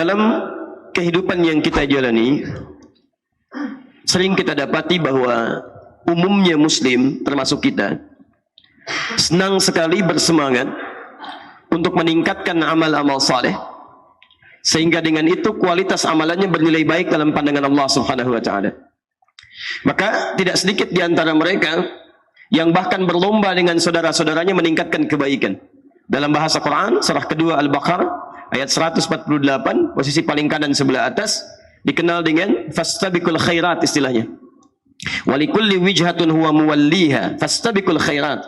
Dalam kehidupan yang kita jalani, sering kita dapati bahwa umumnya Muslim, termasuk kita, senang sekali bersemangat untuk meningkatkan amal-amal saleh, sehingga dengan itu kualitas amalannya bernilai baik dalam pandangan Allah Subhanahu wa Ta'ala. Maka tidak sedikit di antara mereka yang bahkan berlomba dengan saudara-saudaranya meningkatkan kebaikan. Dalam bahasa Quran, surah kedua Al-Baqarah ayat 148, posisi paling kanan sebelah atas, dikenal dengan fastabiqul khairat istilahnya. Walikulli wijhatun huwa muwalliha fastabiqul khairat.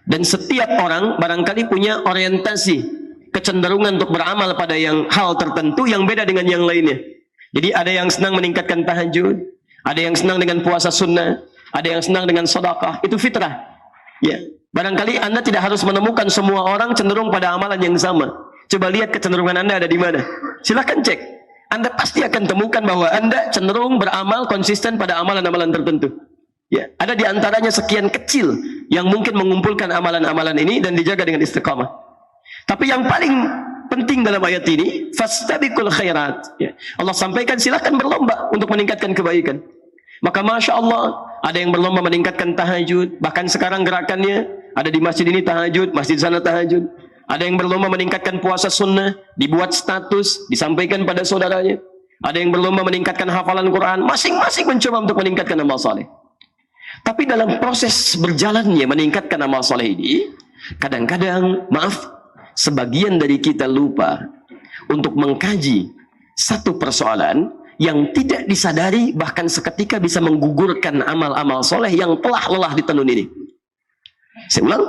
Dan setiap orang barangkali punya orientasi, kecenderungan untuk beramal pada hal tertentu yang beda dengan yang lainnya. Jadi ada yang senang meningkatkan tahajud, ada yang senang dengan puasa sunnah, ada yang senang dengan sedekah. Itu fitrah. Ya, barangkali Anda tidak harus menemukan semua orang cenderung pada amalan yang sama. Coba lihat kecenderungan Anda ada di mana. Silahkan cek. Anda pasti akan temukan bahwa Anda cenderung beramal konsisten pada amalan-amalan tertentu. Ya, ada di antaranya sekian kecil yang mungkin mengumpulkan amalan-amalan ini dan dijaga dengan istiqamah. Tapi yang paling penting dalam ayat ini, fastabiqul khairat. Ya, Allah sampaikan silahkan berlomba untuk meningkatkan kebaikan. Maka Masya Allah, ada yang berlomba meningkatkan tahajud. Bahkan sekarang gerakannya ada di masjid ini tahajud, masjid sana tahajud. Ada yang berlomba meningkatkan puasa sunnah, dibuat status, disampaikan pada saudaranya. Ada yang berlomba meningkatkan hafalan Quran, masing-masing mencoba untuk meningkatkan amal saleh. Tapi dalam proses berjalannya meningkatkan amal saleh ini, kadang-kadang, maaf, sebagian dari kita lupa untuk mengkaji satu persoalan yang tidak disadari bahkan seketika bisa menggugurkan amal-amal soleh yang telah lelah ditenun ini. Saya ulang,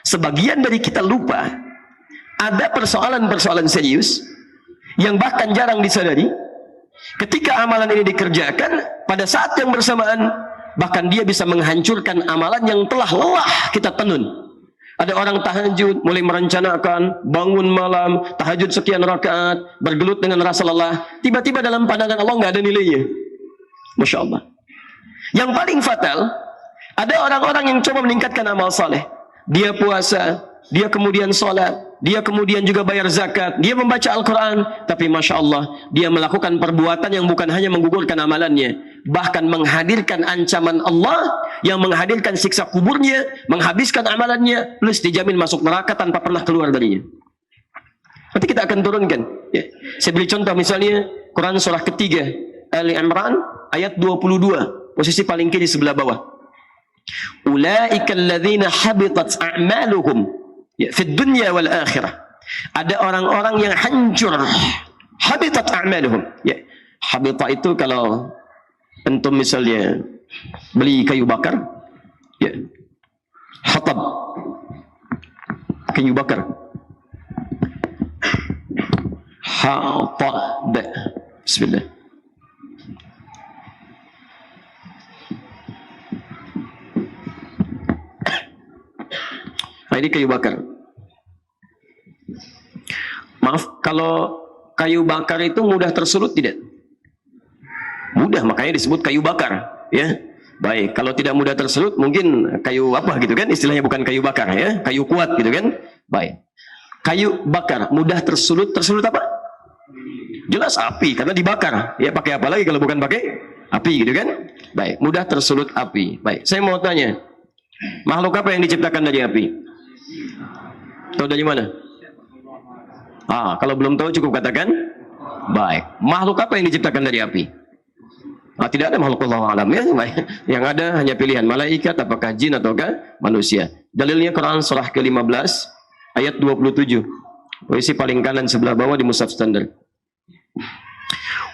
sebagian dari kita lupa ada persoalan-persoalan serius yang bahkan jarang disadari. Ketika amalan ini dikerjakan, pada saat yang bersamaan bahkan dia bisa menghancurkan amalan yang telah lelah kita tenun. Ada orang tahajud, mulai merencanakan, bangun malam, tahajud sekian rakaat, bergelut dengan rasa lelah. Tiba-tiba dalam pandangan Allah nggak ada nilainya. Masya Allah. Yang paling fatal, ada orang-orang yang coba meningkatkan amal saleh. Dia puasa, dia kemudian sholat, dia kemudian juga bayar zakat, dia membaca Al-Quran, tapi Masya Allah, dia melakukan perbuatan yang bukan hanya menggugurkan amalannya, bahkan menghadirkan ancaman Allah, yang menghadirkan siksa kuburnya, menghabiskan amalannya, plus dijamin masuk neraka tanpa pernah keluar darinya. Nanti kita akan turunkan. Ya. Saya beri contoh misalnya, Quran surah ketiga, Ali Imran, ayat 22, posisi paling kiri sebelah bawah. Ulaika alladzina habitat a'maluhum fid dunya wal akhirah. Ada orang-orang yang hancur, habitat a'maluhum. Ya, habita itu kalau antum misalnya beli kayu bakar, ya, hatab, kayu bakar, hatab, bismillah. Nah, ini kayu bakar. Maaf, kalau kayu bakar itu mudah tersulut tidak? Mudah, makanya disebut kayu bakar, ya. Baik, kalau tidak mudah tersulut mungkin kayu apa gitu kan? Istilahnya bukan kayu bakar ya, kayu kuat gitu kan? Baik. Kayu bakar mudah tersulut, tersulut apa? Jelas api karena dibakar. Ya pakai apa lagi kalau bukan pakai api gitu kan? Baik, mudah tersulut api. Baik, saya mau tanya. Makhluk apa yang diciptakan dari api? Tahu dari mana? Kalau belum tahu cukup katakan baik. Makhluk apa yang diciptakan dari api? Tidak ada makhluk, Allah alam ya. Yang ada hanya pilihan malaikat, apakah jin ataukah manusia. Dalilnya Quran surah ke-15 ayat 27. Posisi paling kanan sebelah bawah di mushaf standar.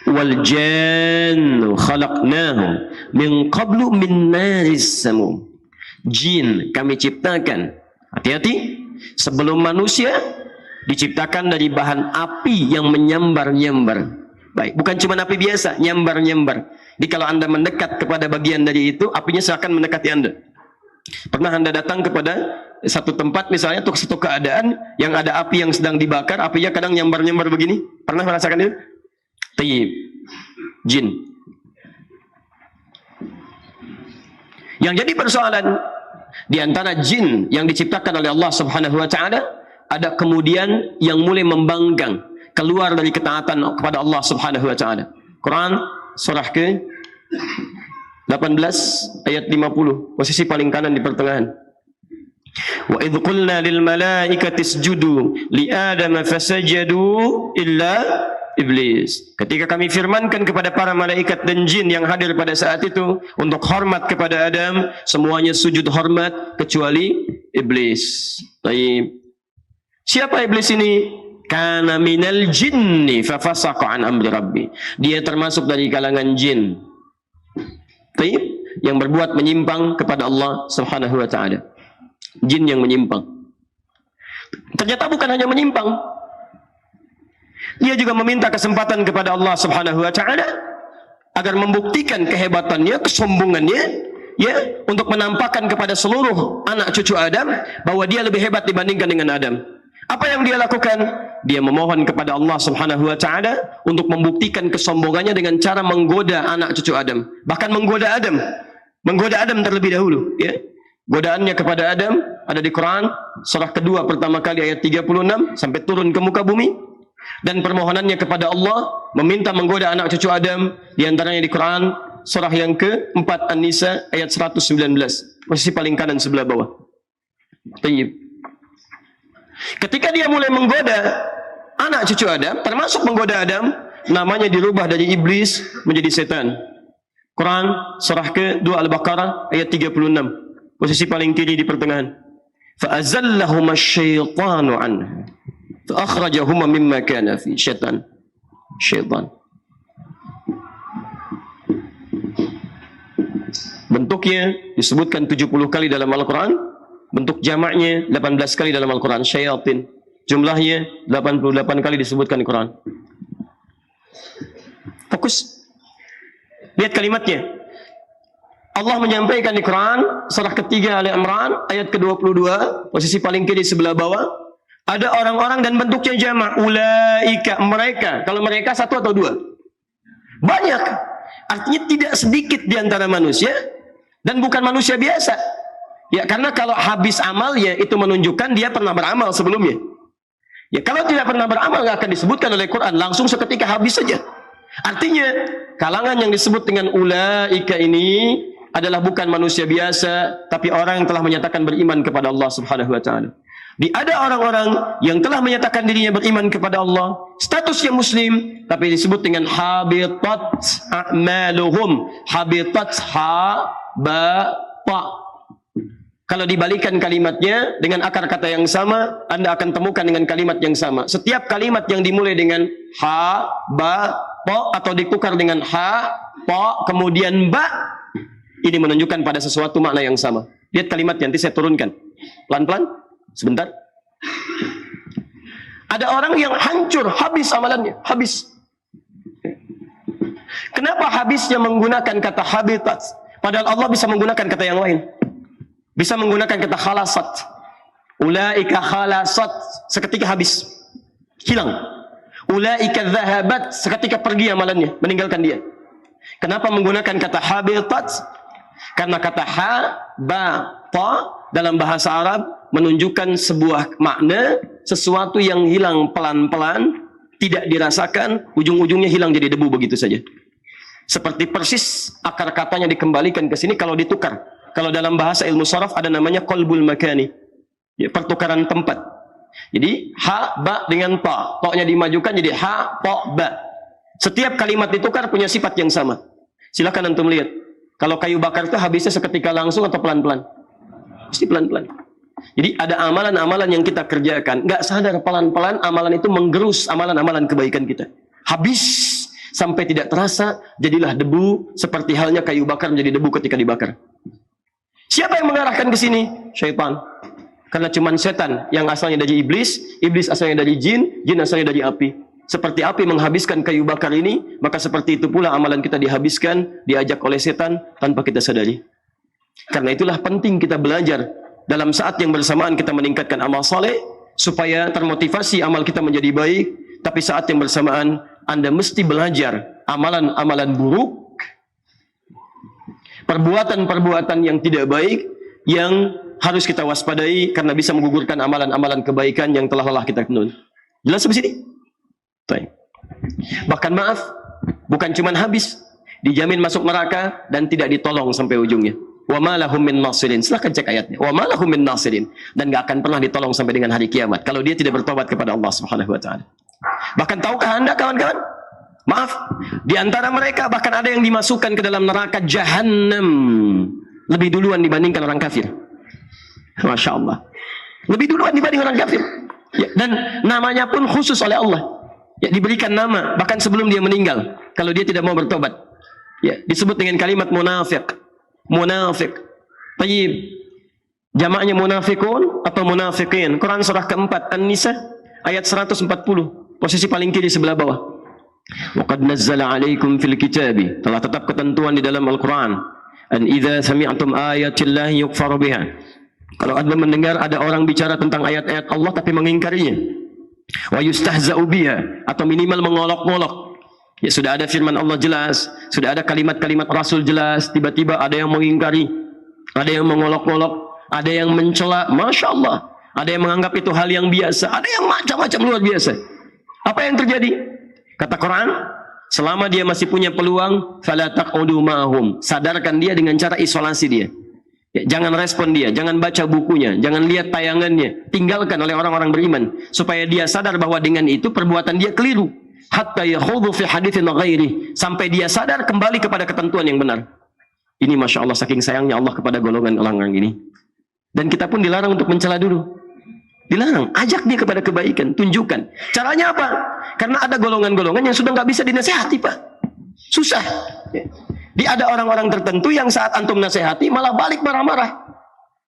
Wal jannu khalaqnahu min qablu min naris samum. Jin kami ciptakan, hati-hati, sebelum manusia diciptakan dari bahan api yang menyambar-nyambar. Baik, bukan cuma api biasa, nyambar-nyambar. Jadi kalau Anda mendekat kepada bagian dari itu, apinya seakan mendekati Anda. Pernah Anda datang kepada satu tempat misalnya, untuk satu keadaan yang ada api yang sedang dibakar, apinya kadang nyambar-nyambar begini. Pernah merasakan itu? Tayyib. Jin. Yang jadi persoalan di antara jin yang diciptakan oleh Allah Subhanahu wa Ta'ala, ada kemudian yang mulai membangkang keluar dari ketaatan kepada Allah Subhanahu wa taala. Quran surah ke 18 ayat 50, posisi paling kanan di pertengahan. Wa idh qulna lil malaikati isjudu li adama fasajadu illa iblis. Ketika kami firmankan kepada para malaikat dan jin yang hadir pada saat itu untuk hormat kepada Adam, semuanya sujud hormat kecuali iblis. Baik. Siapa iblis ini? Kana minal jinni fa fasaqa an amri rabbi. Dia termasuk dari kalangan jin. Baik, yang berbuat menyimpang kepada Allah Subhanahu wa taala. Jin yang menyimpang. Ternyata bukan hanya menyimpang. Dia juga meminta kesempatan kepada Allah Subhanahu wa taala agar membuktikan kehebatannya, kesombongannya, ya, untuk menampakkan kepada seluruh anak cucu Adam bahwa dia lebih hebat dibandingkan dengan Adam. Apa yang dia lakukan? Dia memohon kepada Allah Subhanahu wa taala untuk membuktikan kesombongannya dengan cara menggoda anak cucu Adam. Bahkan menggoda Adam. Menggoda Adam terlebih dahulu, ya. Godaannya kepada Adam ada di Quran surah kedua pertama kali ayat 36 sampai turun ke muka bumi. Dan permohonannya kepada Allah meminta menggoda anak cucu Adam di antaranya di Quran surah yang ke-4 An-Nisa ayat 119, posisi paling kanan sebelah bawah. Tayyib. Ketika dia mulai menggoda anak cucu Adam, termasuk menggoda Adam, namanya dirubah dari iblis menjadi setan. Quran surah ke-2 Al-Baqarah ayat 36, posisi paling kiri di pertengahan. Fa'azallahuma syaitanu anhu fa'akhrajahuma mimma kana fi. Syaitan. Bentuknya disebutkan 70 kali dalam Al-Quran. Bentuk jamaknya 18 kali dalam Al-Quran. Syayatin. Jumlahnya 88 kali disebutkan di Quran. Fokus. Lihat kalimatnya. Allah menyampaikan di Quran surah ketiga Ali Imran ayat ke-22, posisi paling kiri sebelah bawah. Ada orang-orang dan bentuknya jamak. Ulaika, mereka. Kalau mereka satu atau dua? Banyak. Artinya tidak sedikit di antara manusia. Dan bukan manusia biasa. Ya, karena kalau habis amalnya itu menunjukkan dia pernah beramal sebelumnya. Ya, kalau tidak pernah beramal nggak akan disebutkan oleh Quran. Langsung seketika habis saja. Artinya, kalangan yang disebut dengan ulaika ini adalah bukan manusia biasa, tapi orang yang telah menyatakan beriman kepada Allah Subhanahu wa taala. Ada orang-orang yang telah menyatakan dirinya beriman kepada Allah, statusnya muslim, tapi disebut dengan habitat a'maluhum. Habitat ha ba ta. Kalau dibalikan kalimatnya dengan akar kata yang sama, Anda akan temukan dengan kalimat yang sama. Setiap kalimat yang dimulai dengan ha ba ta atau ditukar dengan ha ta kemudian ba, ini menunjukkan pada sesuatu makna yang sama. Lihat kalimatnya, nanti saya turunkan pelan-pelan. Sebentar. Ada orang yang hancur, habis amalannya, habis. Kenapa habisnya menggunakan kata habitat? Padahal Allah bisa menggunakan kata yang lain. Bisa menggunakan kata khalasat. Ulaika khalasat, seketika habis. Hilang. Ulaika dhahabat, seketika pergi amalannya, meninggalkan dia. Kenapa menggunakan kata habitat? Karena kata ha, ba, ta dalam bahasa Arab menunjukkan sebuah makna, sesuatu yang hilang pelan-pelan, tidak dirasakan, ujung-ujungnya hilang jadi debu begitu saja. Seperti persis akar katanya dikembalikan ke sini kalau ditukar. Kalau dalam bahasa ilmu sharaf ada namanya qalbul makani. Ya, pertukaran tempat. Jadi ha, ba dengan ta. Ta-nya dimajukan jadi ha, ta, ba. Setiap kalimat ditukar punya sifat yang sama. Silakan antum lihat. Kalau kayu bakar itu habisnya seketika langsung atau pelan-pelan? Mesti pelan-pelan. Jadi ada amalan-amalan yang kita kerjakan, nggak sadar pelan-pelan amalan itu menggerus amalan-amalan kebaikan kita. Habis sampai tidak terasa, jadilah debu seperti halnya kayu bakar menjadi debu ketika dibakar. Siapa yang mengarahkan ke sini? Syaitan. Karena cuma setan yang asalnya dari iblis, iblis asalnya dari jin, jin asalnya dari api. Seperti api menghabiskan kayu bakar ini, maka seperti itu pula amalan kita dihabiskan, diajak oleh setan tanpa kita sadari. Karena itulah penting kita belajar. Dalam saat yang bersamaan kita meningkatkan amal saleh supaya termotivasi amal kita menjadi baik, tapi saat yang bersamaan Anda mesti belajar amalan-amalan buruk, perbuatan-perbuatan yang tidak baik yang harus kita waspadai karena bisa menggugurkan amalan-amalan kebaikan yang telah lelah kita kenal. Jelas sampai sini? Baik. Bahkan maaf, bukan cuma habis, dijamin masuk neraka dan tidak ditolong sampai ujungnya. Wa ma lahum min nasirin. Silahkan cek ayatnya. Wa ma lahum min nasirin. Dan gak akan pernah ditolong sampai dengan hari kiamat kalau dia tidak bertobat kepada Allah Subhanahu wa taala. Bahkan tahukah Anda kawan-kawan? Maaf, di antara mereka bahkan ada yang dimasukkan ke dalam neraka Jahannam lebih duluan dibandingkan orang kafir. Masya Allah. Lebih duluan dibanding orang kafir. Ya, dan namanya pun khusus oleh Allah. Ya, diberikan nama bahkan sebelum dia meninggal kalau dia tidak mau bertobat. Ya, disebut dengan kalimat munafik. Munafik. Tayyib. Jamaknya munafikun atau munafikin. Quran surah keempat An-Nisa ayat 140. Posisi paling kiri sebelah bawah. Wa qad nazzala 'alaikum fil kitabi. Telah tetap ketentuan di dalam Al-Qur'an. An idza sami'tum ayatillahi yukfaru biha. Kalau Anda mendengar ada orang bicara tentang ayat-ayat Allah tapi mengingkarinya. Wa yustahza'u biha atau minimal mengolok-olok. Ya sudah ada firman Allah jelas, sudah ada kalimat-kalimat Rasul jelas, tiba-tiba ada yang mengingkari, ada yang mengolok-olok, ada yang mencela, Masya Allah, ada yang menganggap itu hal yang biasa, ada yang macam-macam luar biasa. Apa yang terjadi? Kata Quran, selama dia masih punya peluang, fala taq'udu ma'hum, sadarkan dia dengan cara isolasi dia. Ya, jangan respon dia, jangan baca bukunya, jangan lihat tayangannya, tinggalkan oleh orang-orang beriman supaya dia sadar bahwa dengan itu perbuatan dia keliru. Hatta yakhudhu fi haditsin ghairi, sampai dia sadar kembali kepada ketentuan yang benar. Ini Masya Allah saking sayangnya Allah kepada golongan orang-orang ini. Dan kita pun dilarang untuk mencela dulu. Dilarang, ajak dia kepada kebaikan, tunjukkan. Caranya apa? Karena ada golongan-golongan yang sudah nggak bisa dinasihati, Pak. Susah. Dia ada orang-orang tertentu yang saat antum nasihati malah balik marah-marah.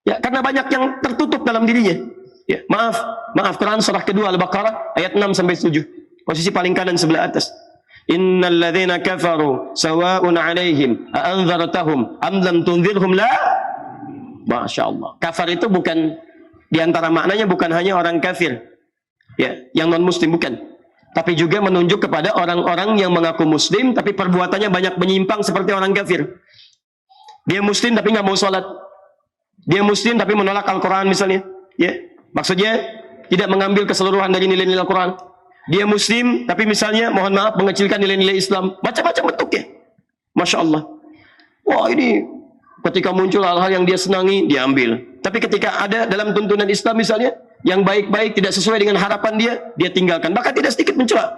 Ya, karena banyak yang tertutup dalam dirinya. Ya, maaf Quran surah kedua Al-Baqarah ayat 6 sampai 7. Posisi paling kanan sebelah atas. Innal ladzina kafaru sawa'un 'alaihim a anzartahum am lam tunzirhum la. Masya Allah. Kafar itu bukan, di antara maknanya bukan hanya orang kafir, ya, yang non muslim, bukan. Tapi juga menunjuk kepada orang-orang yang mengaku muslim tapi perbuatannya banyak menyimpang seperti orang kafir. Dia muslim tapi nggak mau sholat. Dia muslim tapi menolak Al-Quran misalnya. Ya, maksudnya tidak mengambil keseluruhan dari nilai-nilai Al-Quran. Dia muslim tapi misalnya mohon maaf mengecilkan nilai-nilai Islam. Macam-macam bentuknya. Masya Allah. Wah, ini ketika muncul hal-hal yang dia senangi, dia ambil. Tapi ketika ada dalam tuntunan Islam misalnya, yang baik-baik tidak sesuai dengan harapan dia tinggalkan. Bahkan tidak sedikit mencela.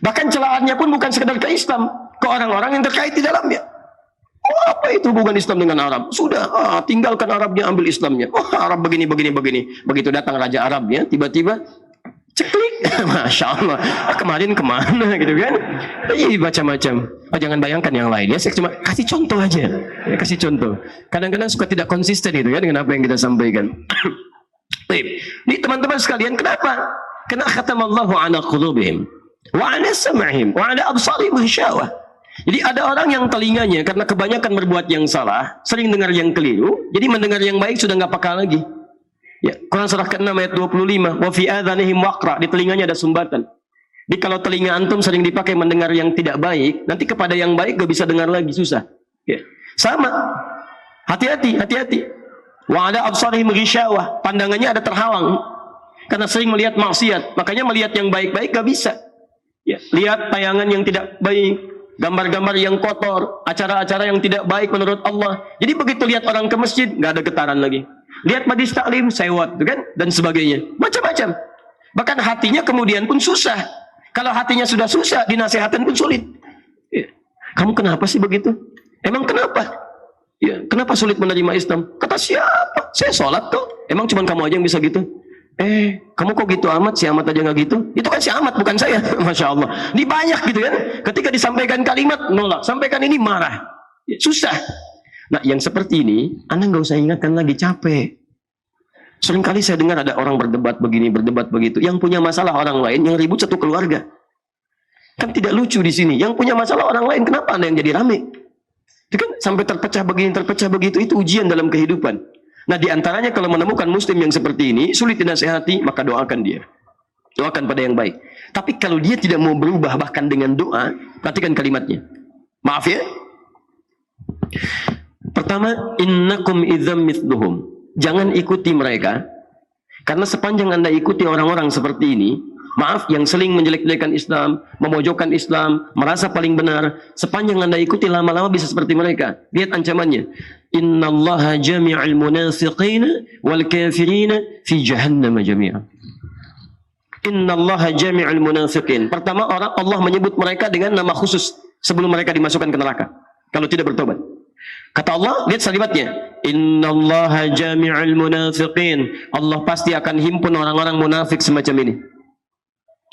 Bahkan celahannya pun bukan sekedar ke Islam, ke orang-orang yang terkait di dalamnya. Oh, apa itu hubungan Islam dengan Arab? Sudah, tinggalkan Arabnya, ambil Islamnya. Oh, Arab begini. Begitu datang Raja Arabnya, tiba-tiba ceklik. Masya Allah. Kemarin kemana gitu kan? Iya, macam-macam. Jangan bayangkan yang lain ya. Saya cuma kasih contoh aja. Ya, kasih contoh. Kadang-kadang suka tidak konsisten itu kan dengan apa yang kita sampaikan. Ini teman-teman sekalian, kenapa? Karena khatamallahu ala qulubihim wa ala sam'ihim wa ala absarihim ghisyawah. Jadi ada orang yang telinganya karena kebanyakan berbuat yang salah, sering dengar yang keliru, jadi mendengar yang baik sudah nggak peka lagi. Ya, Quran surah ke-6 ayat 25, wa fi adhanihim waqra, di telinganya ada sumbatan. Jadi kalau telinga antum sering dipakai mendengar yang tidak baik, nanti kepada yang baik gak bisa dengar lagi, susah. Ya. Sama. Hati-hati. Wa ala absarihim ghisyawah, pandangannya ada terhalang karena sering melihat maksiat, makanya melihat yang baik-baik gak bisa. Ya, lihat tayangan yang tidak baik, gambar-gambar yang kotor, acara-acara yang tidak baik menurut Allah. Jadi begitu lihat orang ke masjid, gak ada getaran lagi. Lihat majlis taklim, sewot, kan? Dan sebagainya. Macam-macam. Bahkan hatinya kemudian pun susah. Kalau hatinya sudah susah, dinasihatkan pun sulit. Ya. Kamu kenapa sih begitu? Emang kenapa? Ya, kenapa sulit menerima Islam? Kata siapa? Saya sholat kok. Emang cuma kamu aja yang bisa gitu? Kamu kok gitu amat? Si amat aja nggak gitu? Itu kan si amat, bukan saya. Masya Allah. Ini banyak gitu kan? Ketika disampaikan kalimat, nolak. Sampaikan ini, marah. Ya, susah. Nah, yang seperti ini, Anda nggak usah ingatkan lagi, capek. Seringkali saya dengar ada orang berdebat begini, berdebat begitu. Yang punya masalah orang lain, yang ribut satu keluarga. Kan tidak lucu di sini. Yang punya masalah orang lain, kenapa Anda yang jadi rame? Itu kan sampai terpecah begini, terpecah begitu. Itu ujian dalam kehidupan. Nah, diantaranya kalau menemukan muslim yang seperti ini, sulit dinasihati, maka doakan dia. Doakan pada yang baik. Tapi kalau dia tidak mau berubah bahkan dengan doa, perhatikan kalimatnya. Maaf ya. Pertama, innakum idzam mithluhum. Jangan ikuti mereka. Karena sepanjang Anda ikuti orang-orang seperti ini, maaf, yang seling menjelek-jelekan Islam, memojokkan Islam, merasa paling benar, sepanjang Anda ikuti lama-lama bisa seperti mereka. Lihat ancamannya. Innallaha jami'al munafiqina wal kafirina fi jahannam jami'a. Innallaha jami'al munafiqin. Pertama, Allah menyebut mereka dengan nama khusus sebelum mereka dimasukkan ke neraka kalau tidak bertobat. Kata Allah, lihat kalimatnya. Innallaha jami'al munafiqin. Allah pasti akan himpun orang-orang munafik semacam ini.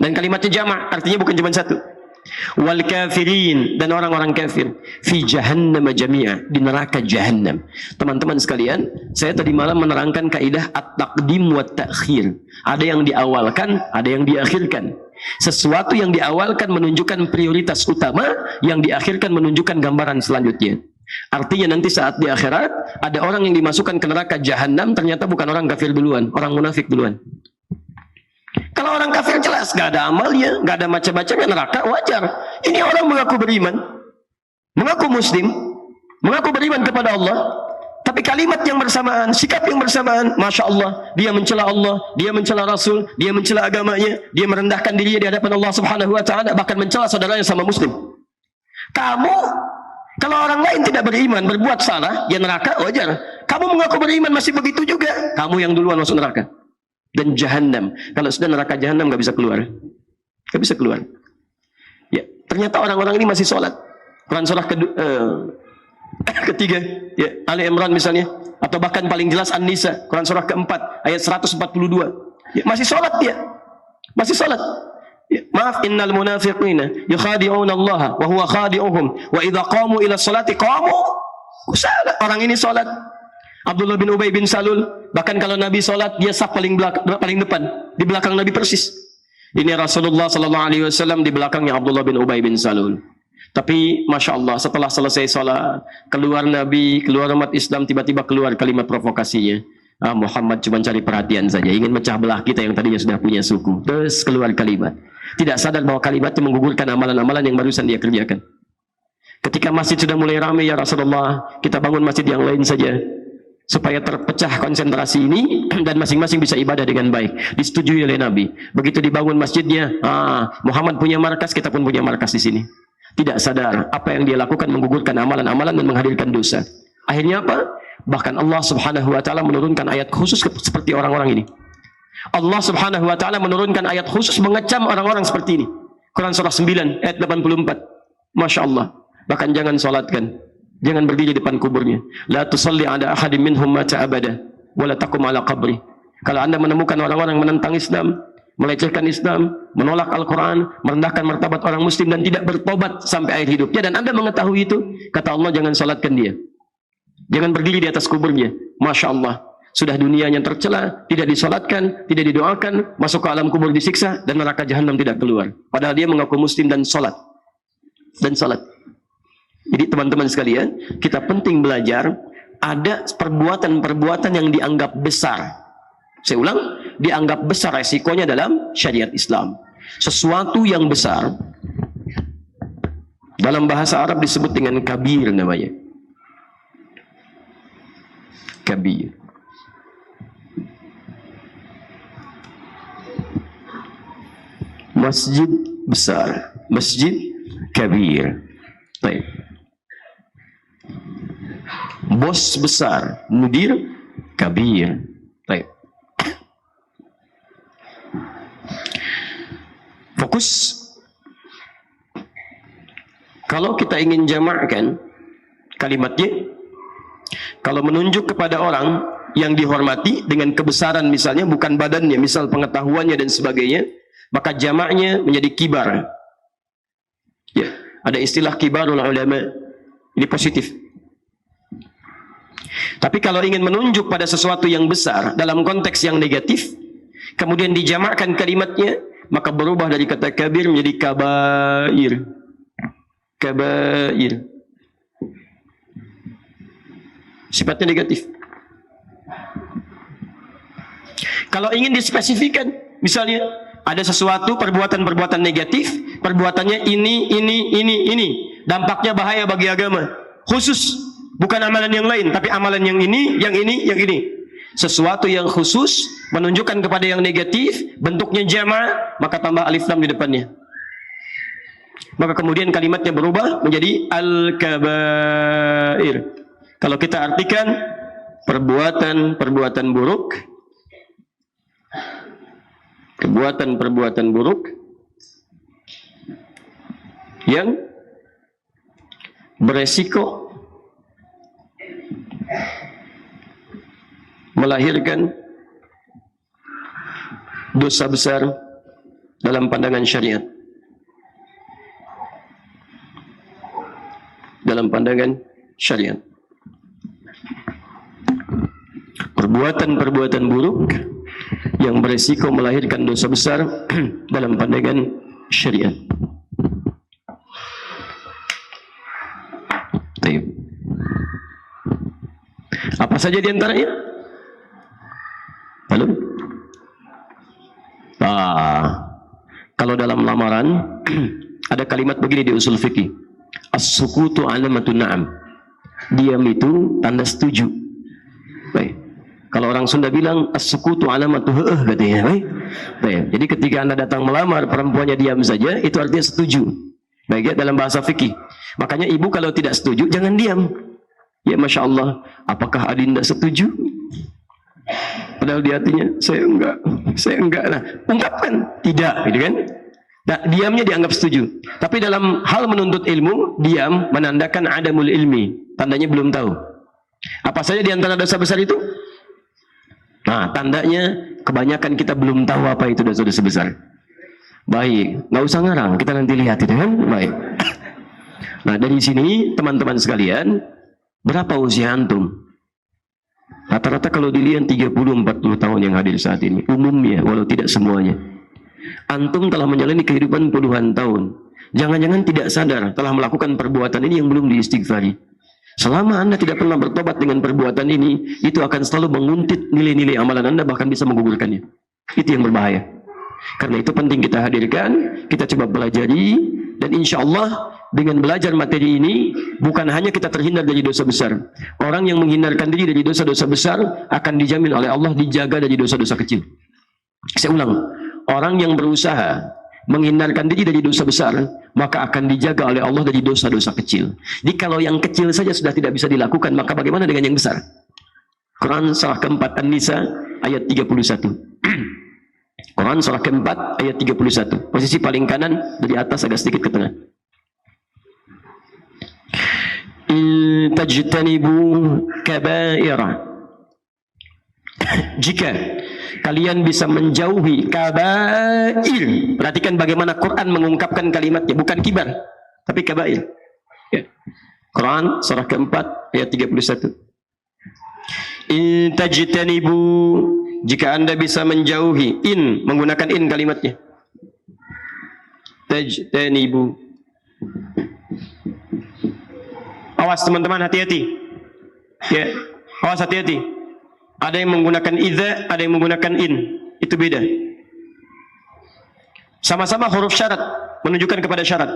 Dan kalimatnya jamak, artinya bukan cuma satu. Wal kafirin, dan orang-orang kafir. Fi jahannam jami'a, di neraka jahannam. Teman-teman sekalian, saya tadi malam menerangkan kaidah at-taqdim wa ta'khir. Ada yang diawalkan, ada yang diakhirkan. Sesuatu yang diawalkan menunjukkan prioritas utama, yang diakhirkan menunjukkan gambaran selanjutnya. Artinya nanti saat di akhirat ada orang yang dimasukkan ke neraka jahanam, ternyata bukan orang kafir duluan, orang munafik duluan. Kalau orang kafir jelas gak ada amalnya, gak ada macam-macamnya, neraka wajar. Ini orang mengaku beriman, mengaku muslim, mengaku beriman kepada Allah, tapi kalimat yang bersamaan, sikap yang bersamaan, Masya Allah, dia mencela Allah, dia mencela Rasul, dia mencela agamanya, dia merendahkan dirinya di hadapan Allah Subhanahu Wa Taala, bahkan mencela saudaranya sama muslim. Kamu, kalau orang lain tidak beriman, berbuat salah, ya neraka wajar. Kamu mengaku beriman masih begitu juga, kamu yang duluan masuk neraka. Dan jahannam, kalau sudah neraka jahannam nggak bisa keluar, nggak bisa keluar. Ya, ternyata orang-orang ini masih sholat. Quran surah ketiga, ya, Ali Imran misalnya, atau bahkan paling jelas An-Nisa, Quran surah keempat, ayat 142. Ya, masih sholat dia, masih sholat. Ya, maaf, innal munafiqina yukhadi'una Allah wa huwa khadi'uhum wa idza qamu ila sholati qamu kusala. Orang ini sholat. Abdullah bin Ubay bin Salul, bahkan kalau Nabi sholat dia saf paling depan, di belakang Nabi persis. Ini Rasulullah sallallahu alaihi wasallam, di belakangnya Abdullah bin Ubay bin Salul. Tapi Masya Allah, setelah selesai sholat, keluar Nabi, keluar umat Islam, tiba-tiba keluar kalimat provokasinya. Muhammad cuma cari perhatian saja, ingin mecah belah kita yang tadinya sudah punya suku. Terus keluar kalimat, tidak sadar bahwa kalimatnya menggugurkan amalan-amalan yang barusan dia kerjakan. Ketika masjid sudah mulai ramai, ya Rasulullah, kita bangun masjid yang lain saja, supaya terpecah konsentrasi ini dan masing-masing bisa ibadah dengan baik. Disetujui oleh Nabi. Begitu dibangun masjidnya, Muhammad punya markas, kita pun punya markas di sini. Tidak sadar apa yang dia lakukan menggugurkan amalan-amalan dan menghadirkan dosa. Akhirnya apa? Bahkan Allah Subhanahu Wa Taala menurunkan ayat khusus seperti orang-orang ini. Allah Subhanahu Wa Taala menurunkan ayat khusus mengecam orang-orang seperti ini. Quran surah 9 ayat 84. Masya Allah. Bahkan jangan solatkan, jangan berdiri di depan kuburnya. La tusalli ala ahadim minhum mata abada wa la taqum ala qabri. Kalau Anda menemukan orang-orang yang menentang Islam, melecehkan Islam, menolak Al-Quran, merendahkan martabat orang muslim dan tidak bertobat sampai akhir hidupnya, dan Anda mengetahui itu, kata Allah, jangan salatkan dia. Jangan berdiri di atas kuburnya. Masya Allah, sudah dunianya tercela, tidak disolatkan, tidak didoakan, masuk ke alam kubur disiksa, dan neraka jahanam tidak keluar. Padahal dia mengaku muslim dan salat. Jadi teman-teman sekalian, kita penting belajar, ada perbuatan-perbuatan yang dianggap besar. Saya ulang, dianggap besar resikonya dalam syariat Islam. Sesuatu yang besar, dalam bahasa Arab disebut dengan kabir namanya. Kabir. Masjid besar, masjid kabir. Baik. Bos besar, mudir kabir. Baik. Fokus. Kalau kita ingin jamakkan kalimatnya, kalau menunjuk kepada orang yang dihormati dengan kebesaran, misalnya bukan badannya, misal pengetahuannya dan sebagainya, maka jamaknya menjadi kibar. Ya, ada istilah kibarul ulama. Ini positif. Tapi kalau ingin menunjuk pada sesuatu yang besar dalam konteks yang negatif, kemudian dijamakkan kalimatnya, maka berubah dari kata kabir menjadi kabair. Kabair. Sifatnya negatif. Kalau ingin dispesifikan, misalnya ada sesuatu perbuatan-perbuatan negatif, perbuatannya ini, dampaknya bahaya bagi agama, khusus, bukan amalan yang lain, tapi amalan yang ini. sesuatu yang khusus menunjukkan kepada yang negatif, bentuknya jama', maka tambah alif lam di depannya. Maka kemudian kalimatnya berubah menjadi al-kabair. Kalau kita artikan perbuatan-perbuatan buruk, perbuatan-perbuatan buruk yang beresiko melahirkan dosa besar dalam pandangan syariat. Dalam pandangan syariat. Perbuatan-perbuatan buruk yang beresiko melahirkan dosa besar dalam pandangan syariat. Apa saja di antaranya? Halo? Kalau dalam lamaran ada kalimat begini di usul fikih. As-sukutu alamatun na'am. Diam itu tanda setuju. Baik. Kalau orang Sunda bilang as-sukutu alamatu katanya. Baik. Baik. Jadi ketika Anda datang melamar, perempuannya diam saja, itu artinya setuju. Baik ya, dalam bahasa fikih. Makanya ibu kalau tidak setuju jangan diam. Ya Masya Allah, apakah Adinda setuju? Padahal di hatinya, saya enggak. Nah, ungkapkan, tidak, gitu kan? Nah, diamnya dianggap setuju. Tapi dalam hal menuntut ilmu, diam menandakan adamul ilmi. Tandanya belum tahu. Apa saja di antara dosa besar itu? Nah, tandanya kebanyakan kita belum tahu apa itu dosa-dosa besar. Baik, nggak usah ngarang, kita nanti lihat itu kan? Baik. Nah, dari sini teman-teman sekalian, berapa usia antum? Rata-rata kalau dilihat 30-40 tahun yang hadir saat ini, umumnya, walau tidak semuanya. Antum telah menjalani kehidupan puluhan tahun. Jangan-jangan tidak sadar telah melakukan perbuatan ini yang belum diistighfari. Selama Anda tidak pernah bertobat dengan perbuatan ini, itu akan selalu menguntit nilai-nilai amalan Anda, bahkan bisa menggugurkannya. Itu yang berbahaya. Karena itu penting kita hadirkan, kita coba pelajari, dan insya Allah dengan belajar materi ini, bukan hanya kita terhindar dari dosa besar. Orang yang menghindarkan diri dari dosa-dosa besar akan dijamin oleh Allah dijaga dari dosa-dosa kecil. Saya ulang, orang yang berusaha menghindarkan diri dari dosa besar, maka akan dijaga oleh Allah dari dosa-dosa kecil. Jadi kalau yang kecil saja sudah tidak bisa dilakukan, maka bagaimana dengan yang besar? Quran surah keempat An-Nisa ayat 31. Quran surah keempat ayat 31. Posisi paling kanan dari atas agak sedikit ke tengah. Tajtanibu kabaira. Jika kalian bisa menjauhi kabair. Perhatikan bagaimana Quran mengungkapkan kalimatnya, bukan kibar, tapi kabair. Ya. Quran surah keempat ayat 31. In tajtanibu, jika Anda bisa menjauhi, in menggunakan in kalimatnya. Tajtanibu. Awas teman-teman, hati-hati. Ya, awas hati-hati. Ada yang menggunakan idza, ada yang menggunakan in. Itu beda. Sama-sama huruf syarat, menunjukkan kepada syarat.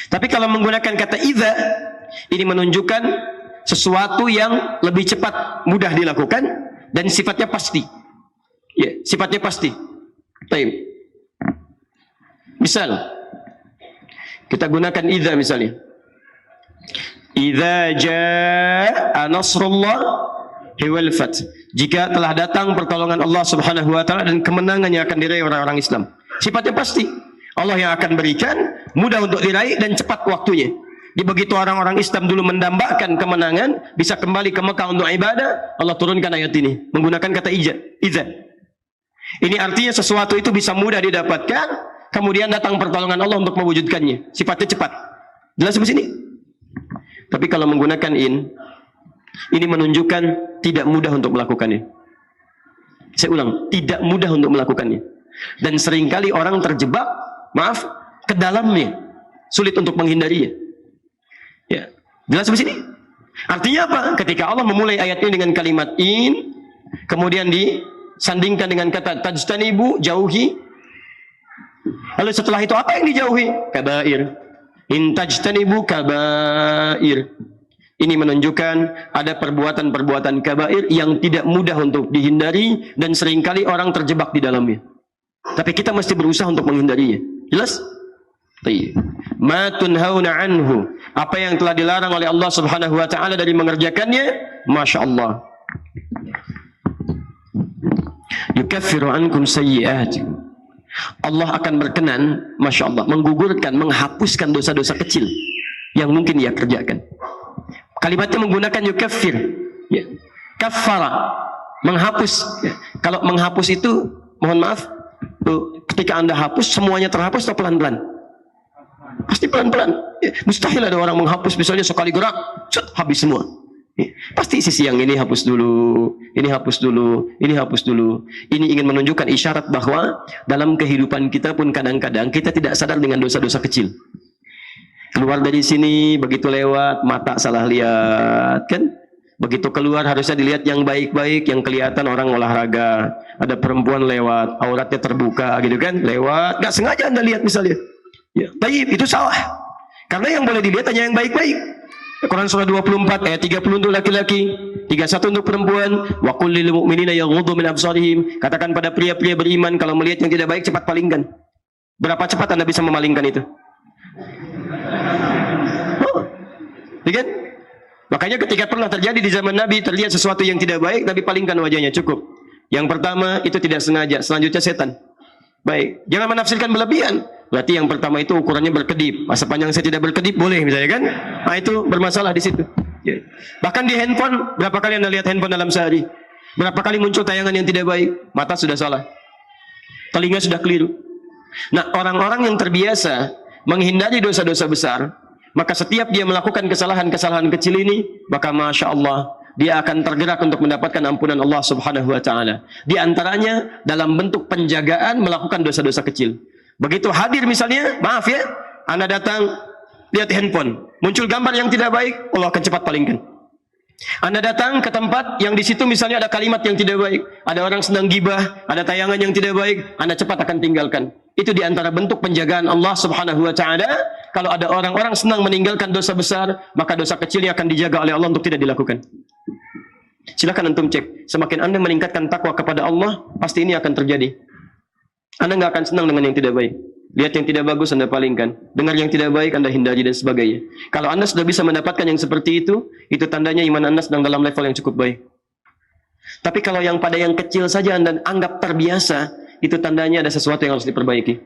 Tapi kalau menggunakan kata idza, ini menunjukkan sesuatu yang lebih cepat, mudah dilakukan, dan sifatnya pasti. Ya, sifatnya pasti. Baik. Misal, kita gunakan idza misalnya. Idza jaa nasrullah wal fath. Jika telah datang pertolongan Allah Subhanahu wa taala dan kemenangan yang akan diraih orang-orang Islam. Sifatnya pasti. Allah yang akan berikan, mudah untuk diraih dan cepat waktunya. Di begitu orang-orang Islam dulu mendambakan kemenangan, bisa kembali ke Mekah untuk ibadah, Allah turunkan ayat ini menggunakan kata idza. Ini artinya sesuatu itu bisa mudah didapatkan, kemudian datang pertolongan Allah untuk mewujudkannya. Sifatnya cepat. Jelas sampai sini? Tapi kalau menggunakan in, ini menunjukkan tidak mudah untuk melakukannya. Saya ulang, tidak mudah untuk melakukannya. Dan seringkali orang terjebak, ke dalamnya, sulit untuk menghindarinya. Ya, jelas sampai sini? Artinya apa? Ketika Allah memulai ayat ini dengan kalimat in, kemudian disandingkan dengan kata tajtanibu, jauhi. Lalu setelah itu apa yang dijauhi? Kabair. In tajtanibu kabair. Ini menunjukkan ada perbuatan-perbuatan kabair yang tidak mudah untuk dihindari dan seringkali orang terjebak di dalamnya. Tapi kita mesti berusaha untuk menghindarinya. Jelas? Ma tunhauna anhu, apa yang telah dilarang oleh Allah Subhanahu wa taala dari mengerjakannya, Masya Allah. Yukaffiru ankum sayyi'atikum. Allah akan berkenan, Masya Allah, menggugurkan, menghapuskan dosa-dosa kecil yang mungkin ia kerjakan. Kalimatnya menggunakan yukaffir, ya. Kaffara, menghapus, ya. Kalau menghapus itu, mohon maaf, ketika Anda hapus, semuanya terhapus atau pelan-pelan? Pasti pelan-pelan, ya. Mustahil ada orang menghapus misalnya sekali gerak, habis semua, ya. Pasti sisi yang ini hapus dulu, ini hapus dulu, ini hapus dulu. Ini ingin menunjukkan isyarat bahwa dalam kehidupan kita pun kadang-kadang kita tidak sadar dengan dosa-dosa kecil. Keluar dari sini, begitu lewat, mata salah lihat, kan? Begitu keluar harusnya dilihat yang baik-baik, yang kelihatan orang olahraga. Ada perempuan lewat, auratnya terbuka, gitu kan? Lewat, nggak sengaja Anda lihat misalnya. Ya, taib, itu salah. Karena yang boleh dilihat hanya yang baik-baik. Quran surah 24 ayat 30 untuk laki-laki, 31 untuk perempuan. Wa qul lil mu'minina yaghuddu min absarihim. Katakan pada pria-pria beriman kalau melihat yang tidak baik cepat palingkan. Berapa cepat Anda bisa memalingkan itu? Kan? Makanya ketika pernah terjadi di zaman Nabi, terlihat sesuatu yang tidak baik, Nabi palingkan wajahnya, cukup. Yang pertama itu tidak sengaja, selanjutnya setan. Baik, jangan menafsirkan berlebihan. Berarti yang pertama itu ukurannya berkedip. Masa panjang saya tidak berkedip boleh misalnya kan? Nah itu bermasalah di situ. Ya. Bahkan di handphone, berapa kali Anda lihat handphone dalam sehari? Berapa kali muncul tayangan yang tidak baik? Mata sudah salah, telinga sudah keliru. Nah, orang-orang yang terbiasa menghindari dosa-dosa besar, maka setiap dia melakukan kesalahan-kesalahan kecil ini, maka Masya Allah, dia akan tergerak untuk mendapatkan ampunan Allah Subhanahu wa ta'ala. Di antaranya dalam bentuk penjagaan melakukan dosa-dosa kecil. Begitu hadir misalnya, maaf ya, Anda datang, lihat handphone, muncul gambar yang tidak baik, Allah akan cepat palingkan. Anda datang ke tempat yang di situ misalnya ada kalimat yang tidak baik, ada orang sedang gibah, ada tayangan yang tidak baik, Anda cepat akan tinggalkan. Itu di antara bentuk penjagaan Allah Subhanahu wa ta'ala. Kalau ada orang-orang senang meninggalkan dosa besar, maka dosa kecilnya akan dijaga oleh Allah untuk tidak dilakukan. Silakan antum cek. Semakin Anda meningkatkan takwa kepada Allah, pasti ini akan terjadi. Anda nggak akan senang dengan yang tidak baik. Lihat yang tidak bagus, Anda palingkan. Dengar yang tidak baik, Anda hindari dan sebagainya. Kalau Anda sudah bisa mendapatkan yang seperti itu tandanya iman Anda sedang dalam level yang cukup baik. Tapi kalau yang pada yang kecil saja Anda anggap terbiasa, itu tandanya ada sesuatu yang harus diperbaiki.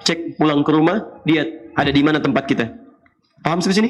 Cek pulang ke rumah, lihat ada di mana tempat kita. Paham sampai sini?